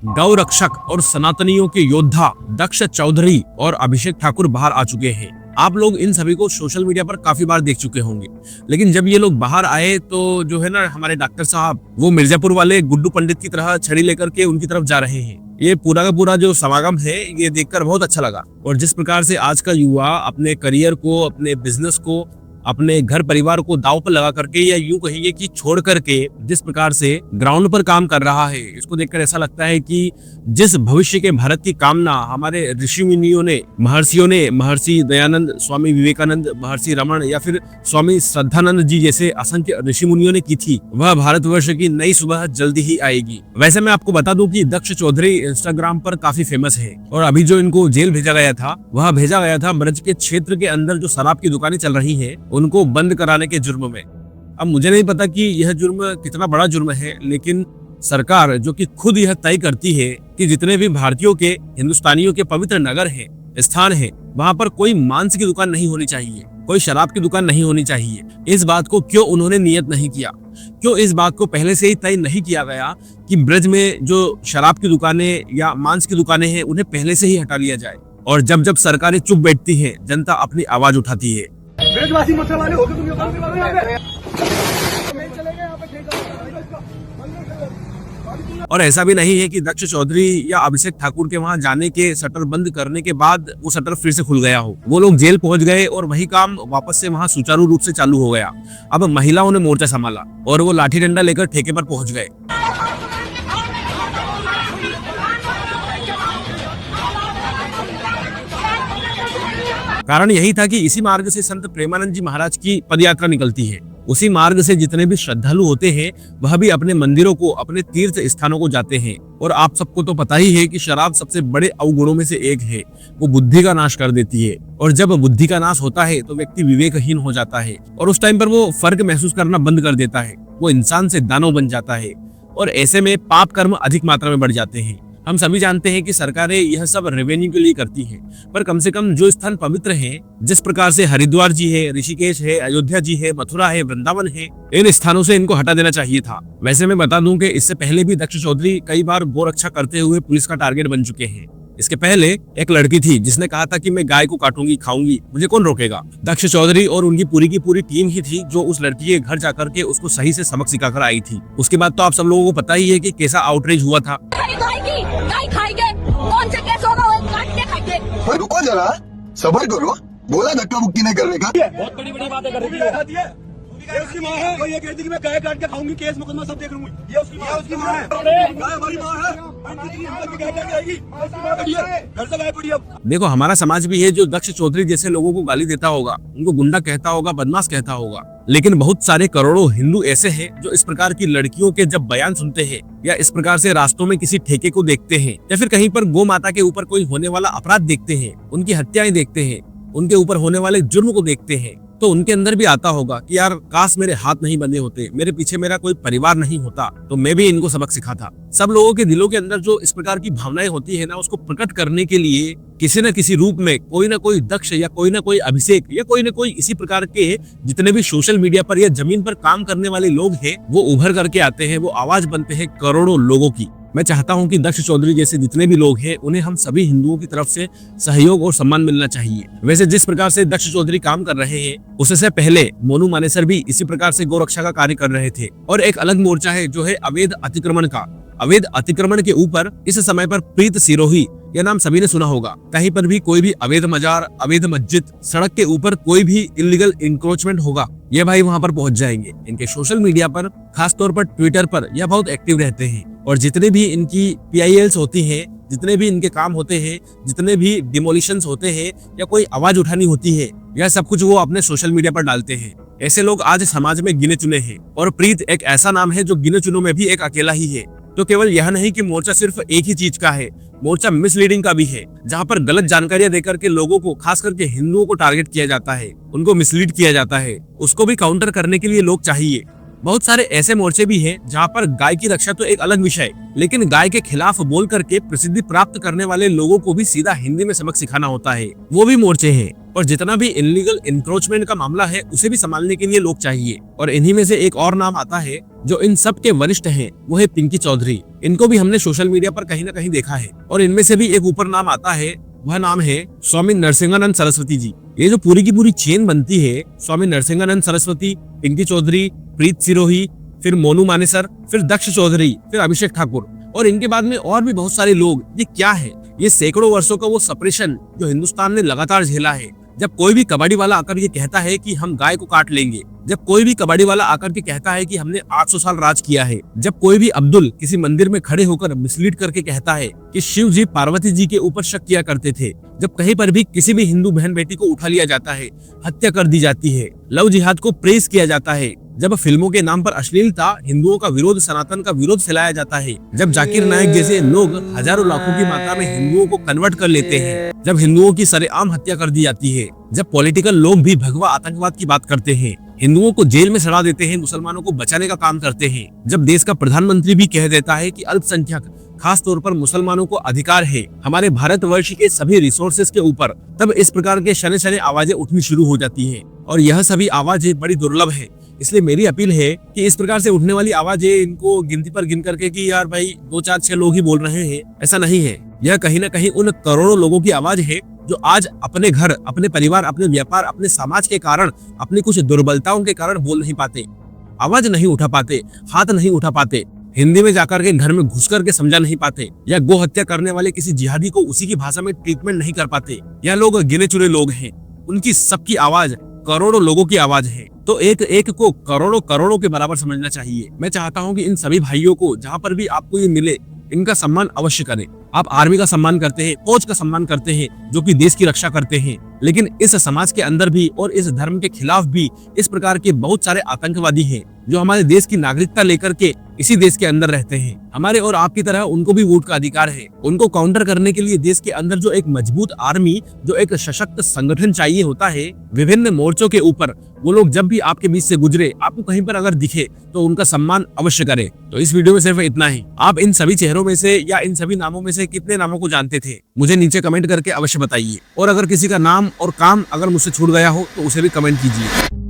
गौ रक्षक और सनातनियों के योद्धा दक्ष चौधरी और अभिषेक ठाकुर बाहर आ चुके हैं। आप लोग इन सभी को सोशल मीडिया पर काफी बार देख चुके होंगे, लेकिन जब ये लोग बाहर आए तो जो है ना, हमारे डॉक्टर साहब वो मिर्जापुर वाले गुड्डू पंडित की तरह छड़ी लेकर के उनकी तरफ जा रहे हैं। ये पूरा का पूरा जो समागम है ये देखकर बहुत अच्छा लगा। और जिस प्रकार से आज का युवा अपने करियर को, अपने बिजनेस को, अपने घर परिवार को दांव पर लगा करके, या यूं कहिए कि छोड़ करके जिस प्रकार से ग्राउंड पर काम कर रहा है, इसको देखकर ऐसा लगता है कि जिस भविष्य के भारत की कामना हमारे ऋषि मुनियों ने, महर्षियों ने, महर्षि दयानंद, स्वामी विवेकानंद, महर्षि रमन या फिर स्वामी श्रद्धानंद जी जैसे असंख्य ऋषि मुनियों ने की थी, वह भारतवर्ष की नई सुबह जल्दी ही आएगी। वैसे मैं आपको बता दूं कि दक्ष चौधरी इंस्टाग्राम पर काफी फेमस है, और अभी जो इनको जेल भेजा गया था, वह भेजा गया था ब्रज के क्षेत्र के अंदर जो शराब की दुकानें चल रही है उनको बंद कराने के जुर्म में। अब मुझे नहीं पता कि यह जुर्म कितना बड़ा जुर्म है, लेकिन सरकार जो कि खुद यह तय करती है कि जितने भी भारतीयों के, हिंदुस्तानियों के पवित्र नगर हैं, स्थान हैं, वहां पर कोई मांस की दुकान नहीं होनी चाहिए, कोई शराब की दुकान नहीं होनी चाहिए। इस बात को क्यों उन्होंने नियत नहीं किया? क्यों इस बात को पहले से ही तय नहीं किया गया कि ब्रज में जो शराब की दुकानें या मांस की दुकानें हैं उन्हें पहले से ही हटा लिया जाए? और जब जब सरकारें चुप बैठती हैं, जनता अपनी आवाज उठाती है। ब्रजवासी मच्छर वाले हो गए तुम, काम करवा रहे हो यहाँ पे। और ऐसा भी नहीं है कि दक्ष चौधरी या अभिषेक ठाकुर के वहां जाने के, शटर बंद करने के बाद वो शटर फिर से खुल गया हो। वो लोग जेल पहुंच गए और वही काम वापस से वहां सुचारू रूप से चालू हो गया। अब महिलाओं ने मोर्चा संभाला और वो लाठी डंडा लेकर ठेके पर पहुंच गए। कारण यही था कि इसी मार्ग से संत प्रेमानंद जी महाराज की पदयात्रा निकलती है। उसी मार्ग से जितने भी श्रद्धालु होते हैं वह भी अपने मंदिरों को, अपने तीर्थ स्थानों को जाते हैं। और आप सबको तो पता ही है कि शराब सबसे बड़े अवगुणों में से एक है, वो बुद्धि का नाश कर देती है। और जब बुद्धि का नाश होता है तो व्यक्ति विवेकहीन हो जाता है, और उस टाइम पर वो फर्क महसूस करना बंद कर देता है, वो इंसान से दानव बन जाता है, और ऐसे में पाप कर्म अधिक मात्रा में बढ़ जाते हैं। हम सभी जानते हैं कि सरकारें यह सब रेवेन्यू के लिए करती हैं, पर कम से कम जो स्थान पवित्र हैं, जिस प्रकार से हरिद्वार जी है, ऋषिकेश है, अयोध्या जी है, मथुरा है, वृंदावन है, इन स्थानों से इनको हटा देना चाहिए था। वैसे मैं बता दूं कि इससे पहले भी दक्ष चौधरी कई बार गोरक्षा करते हुए पुलिस का टारगेट बन चुके हैं। इसके पहले एक लड़की थी जिसने कहा था कि मैं गाय को काटूंगी, खाऊंगी, मुझे कौन रोकेगा। दक्ष चौधरी और उनकी पूरी की पूरी टीम ही थी जो उस लड़की के घर जाकर के उसको सही से सबक सिखाकर आई थी। उसके बाद तो आप सब लोगों को पता ही है कि कैसा आउटरीच हुआ था। कौन सा केस होगा, वो काटने खाएंगे। रुको जरा, सब्र करो, बोला धक्का मुक्की नहीं करने का। बहुत बड़ी बड़ी बातें कर रही है। ये उसकी माँ है, वो ये कहती कि मैं गाय काट के खाऊंगी, केस मुकदमा सब देख लूंगी। ये उसकी माँ है, गाय हमारी माँ है, गाय काट जाएगी, घर से गाय पड़ी। अब देखो, हमारा समाज भी है जो दक्ष चौधरी जैसे लोगों को गाली देता होगा, उनको गुंडा कहता होगा, बदमाश कहता होगा, लेकिन बहुत सारे करोड़ों हिंदू ऐसे हैं जो इस प्रकार की लड़कियों के जब बयान सुनते हैं, या इस प्रकार से रास्तों में किसी ठेके को देखते हैं, या फिर कहीं पर गौ माता के ऊपर कोई होने वाला अपराध देखते हैं, उनकी हत्याएं देखते हैं, उनके ऊपर होने वाले जुर्म को देखते हैं, तो उनके अंदर भी आता होगा कि यार काश मेरे हाथ नहीं बंधे होते, मेरे पीछे मेरा कोई परिवार नहीं होता, तो मैं भी इनको सबक सिखाता। सब लोगों के दिलों के अंदर जो इस प्रकार की भावनाएं होती है ना, उसको प्रकट करने के लिए किसी न किसी रूप में कोई ना कोई दक्ष या कोई ना कोई अभिषेक या कोई ना कोई इसी प्रकार के जितने भी सोशल मीडिया पर या जमीन पर काम करने वाले लोग हैं, वो उभर करके आते हैं, वो आवाज बनते हैं करोड़ों लोगों की। मैं चाहता हूं कि दक्ष चौधरी जैसे जितने भी लोग हैं उन्हें हम सभी हिंदुओं की तरफ से सहयोग और सम्मान मिलना चाहिए। वैसे जिस प्रकार से दक्ष चौधरी काम कर रहे हैं, उससे पहले मोनू मानेसर भी इसी प्रकार से गौरक्षा का कार्य कर रहे थे। और एक अलग मोर्चा है जो है अवैध अतिक्रमण का। अवैध अतिक्रमण के ऊपर इस समय पर प्रीत सिरोही, यह नाम सभी ने सुना होगा। कहीं पर भी कोई भी अवैध मजार, अवैध मस्जिद, सड़क के ऊपर कोई भी इलीगल इंक्रोचमेंट होगा, ये भाई वहां पर पहुंच जाएंगे। इनके सोशल मीडिया पर, खास तौर पर ट्विटर पर यह बहुत एक्टिव रहते हैं, और जितने भी इनकी PILs होती हैं, जितने भी इनके काम होते हैं, जितने भी डिमोलिशंस होते हैं या कोई आवाज उठानी होती है, यह सब कुछ वो अपने सोशल मीडिया पर डालते हैं। ऐसे लोग आज समाज में गिने चुने हैं, और प्रीत एक ऐसा नाम है जो गिने चुनों में भी एक अकेला ही है। तो केवल यह नहीं कि मोर्चा सिर्फ एक ही चीज का है, मोर्चा मिसलीडिंग का भी है, जहां पर गलत जानकारियां देकर के लोगों को, खास करके हिंदुओं को टारगेट किया जाता है, उनको मिसलीड किया जाता है। उसको भी काउंटर करने के लिए लोग चाहिए। बहुत सारे ऐसे मोर्चे भी हैं जहां पर गाय की रक्षा तो एक अलग विषय, लेकिन गाय के खिलाफ बोल करके प्रसिद्धि प्राप्त करने वाले लोगों को भी सीधा हिंदी में सबक सिखाना होता है, वो भी मोर्चे हैं। और जितना भी इनलीगल इंक्रोचमेंट का मामला है उसे भी संभालने के लिए लोग चाहिए। और इन्हीं में से एक और नाम आता है जो इन सब के वरिष्ठ हैं, वो है पिंकी चौधरी। इनको भी हमने सोशल मीडिया पर कहीं ना कहीं देखा है। और इनमें से भी एक ऊपर नाम आता है, वह नाम है स्वामी नरसिंहानंद सरस्वती जी। ये जो पूरी की पूरी चेन बनती है, स्वामी नरसिंहानंद सरस्वती, पिंकी चौधरी, प्रीत सिरोही, फिर मोनू मानेसर, फिर दक्ष चौधरी, फिर अभिषेक ठाकुर और इनके बाद में और भी बहुत सारे लोग। ये क्या है? ये सैकड़ों वर्षों का वो सप्रेशन जो हिंदुस्तान ने लगातार झेला है। जब कोई भी कबाड़ी वाला आकर ये कहता है कि हम गाय को काट लेंगे, जब कोई भी कबाड़ी वाला आकर के कहता है कि हमने 800 साल राज किया है, जब कोई भी अब्दुल किसी मंदिर में खड़े होकर मिसलीड करके कहता है कि शिव जी पार्वती जी के ऊपर शक किया करते थे, जब कहीं पर भी किसी भी हिंदू बहन बेटी को उठा लिया जाता है, हत्या कर दी जाती है, लव जिहाद को प्रेस किया जाता है, जब फिल्मों के नाम पर अश्लीलता, हिंदुओं का विरोध, सनातन का विरोध फैलाया जाता है, जब जाकिर नायक जैसे लोग हजारों लाखों की मात्रा में हिंदुओं को कन्वर्ट कर लेते हैं, जब हिंदुओं की सरेआम हत्या कर दी जाती है, जब पॉलिटिकल लोग भी भगवा आतंकवाद की बात करते हैं, हिंदुओं को जेल में सड़ा देते हैं, मुसलमानों को बचाने का काम करते हैं, जब देश का प्रधानमंत्री भी कह देता है कि अल्पसंख्यक खास तौर पर मुसलमानों को अधिकार है हमारे भारतवर्ष के सभी रिसोर्सेज के ऊपर, तब इस प्रकार के शने शने आवाजें उठनी शुरू हो जाती हैं। और यह सभी आवाजें बड़ी दुर्लभ है। इसलिए मेरी अपील है कि इस प्रकार से उठने वाली आवाजें इनको गिनती पर गिन करके कि यार भाई 2 4 6 लोग ही बोल रहे हैं, ऐसा नहीं है। यह कहीं ना कहीं उन करोड़ों लोगों की आवाज है जो आज अपने घर, अपने परिवार, अपने व्यापार, अपने समाज के कारण, अपनी कुछ दुर्बलताओं के कारण बोल नहीं पाते, आवाज नहीं उठा पाते, हाथ नहीं उठा पाते, हिंदी में जाकर के घर में घुस करके समझा नहीं पाते, या गो हत्या करने वाले किसी जिहादी को उसी की भाषा में ट्रीटमेंट नहीं कर पाते। यह लोग गिने चुने लोग हैं, उनकी सबकी आवाज करोड़ों लोगों की आवाज है। तो एक एक को करोड़ों करोड़ों के बराबर समझना चाहिए। मैं चाहता हूं कि इन सभी भाइयों को जहां पर भी आपको ये मिले, इनका सम्मान अवश्य करें। आप आर्मी का सम्मान करते हैं, फौज का सम्मान करते हैं, जो कि देश की रक्षा करते हैं, लेकिन इस समाज के अंदर भी और इस धर्म के खिलाफ भी इस प्रकार के बहुत सारे आतंकवादी हैं जो हमारे देश की नागरिकता लेकर के इसी देश के अंदर रहते हैं। हमारे और आपकी तरह उनको भी वोट का अधिकार है। उनको काउंटर करने के लिए देश के अंदर जो एक मजबूत आर्मी, जो एक सशक्त संगठन चाहिए होता है विभिन्न मोर्चों के ऊपर, वो लोग जब भी आपके बीच से गुजरे, आपको कहीं पर अगर दिखे तो उनका सम्मान अवश्य करें। तो इस वीडियो में सिर्फ इतना ही। आप इन सभी चेहरों में से या इन सभी नामों में से कितने नामों को जानते थे, मुझे नीचे कमेंट करके अवश्य बताइए। और अगर किसी का नाम और काम अगर मुझसे छूट गया हो तो उसे भी कमेंट कीजिए।